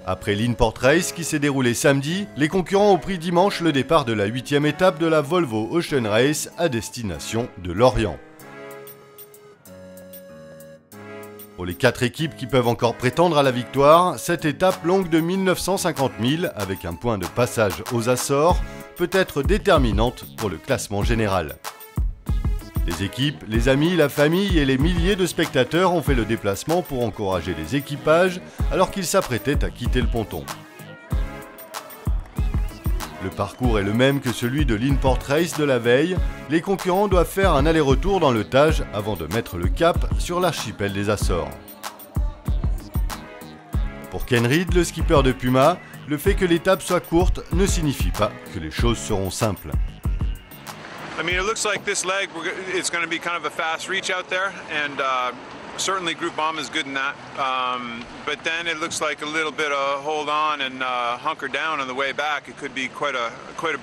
Après l'Inport Race qui s'est déroulé samedi, les concurrents ont pris dimanche le départ de la 8e étape de la Volvo Ocean Race à destination de Lorient. Pour les 4 équipes qui peuvent encore prétendre à la victoire, cette étape longue de 1950 milles, avec un point de passage aux Açores, peut être déterminante pour le classement général. Les équipes, les amis, la famille et les milliers de spectateurs ont fait le déplacement pour encourager les équipages alors qu'ils s'apprêtaient à quitter le ponton. Le parcours est le même que celui de l'Inport Race de la veille. Les concurrents doivent faire un aller-retour dans le Tage avant de mettre le cap sur l'archipel des Açores. Pour Ken Reed, le skipper de Puma, le fait que l'étape soit courte ne signifie pas que les choses seront simples. I mean, it looks like this leg, it's going to be kind of a fast reach out there, and certainly Groupama is good in that. But then it looks like a little bit of hold on and hunker down on the way back. It could be quite a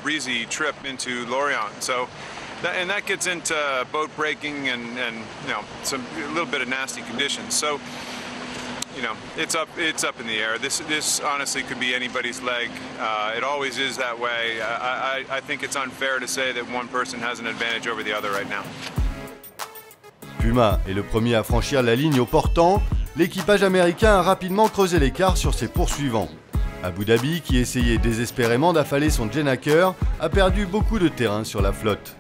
breezy trip into Lorient. So, that gets into boat breaking and you know, a little bit of nasty conditions. So, you know, it's up in the air. This honestly could be anybody's leg. It always is that way. I think it's unfair to say that one person has an advantage over the other right now. Puma est le premier à franchir la ligne au portant. L'équipage américain a rapidement creusé l'écart sur ses poursuivants. Abu Dhabi, qui essayait désespérément d'affaler son Jenaker, a perdu beaucoup de terrain sur la flotte.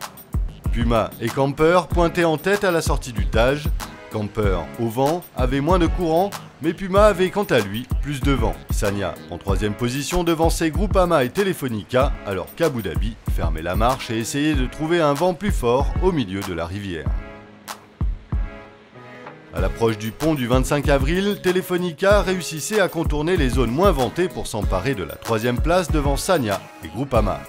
Puma et Camper pointaient en tête à la sortie du Tage. Camper, au vent, avait moins de courant, mais Puma avait quant à lui plus de vent. Sagna, en 3e position, devançait Groupama et Telefonica, alors qu'Abu Dhabi fermait la marche et essayait de trouver un vent plus fort au milieu de la rivière. À l'approche du pont du 25 avril, Telefonica réussissait à contourner les zones moins ventées pour s'emparer de la 3e place devant Sagna et Groupama.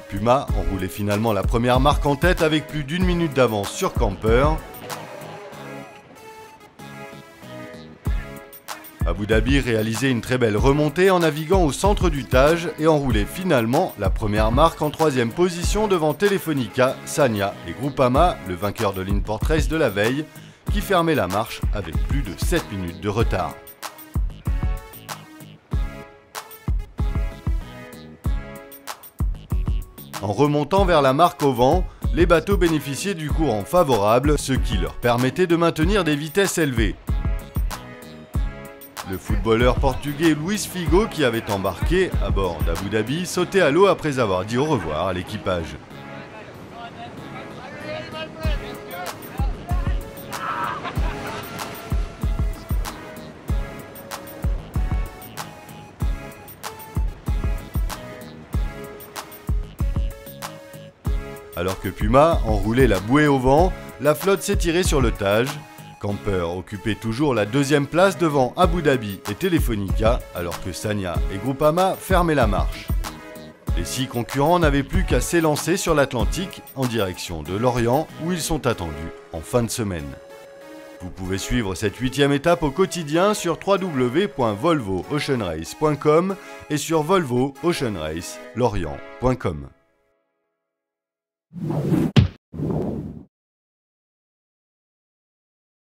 Puma enroulait finalement la première marque en tête avec plus d'1 minute d'avance sur Camper. Abu Dhabi réalisait une très belle remontée en naviguant au centre du Tage et enroulait finalement la première marque en 3e position devant Telefonica, Sagna et Groupama, le vainqueur de l'Inport Race de la veille, qui fermait la marche avec plus de 7 minutes de retard. En remontant vers la marque au vent, les bateaux bénéficiaient du courant favorable, ce qui leur permettait de maintenir des vitesses élevées. Le footballeur portugais Luis Figo, qui avait embarqué à bord d'Abu Dhabi, sautait à l'eau après avoir dit au revoir à l'équipage. Alors que Puma enroulait la bouée au vent, la flotte s'étirait sur le Tage. Camper occupait toujours la 2e place devant Abu Dhabi et Telefonica, alors que Sagna et Groupama fermaient la marche. Les 6 concurrents n'avaient plus qu'à s'élancer sur l'Atlantique en direction de Lorient, où ils sont attendus en fin de semaine. Vous pouvez suivre cette 8e étape au quotidien sur www.volvooceanrace.com et sur volvooceanracelorient.com.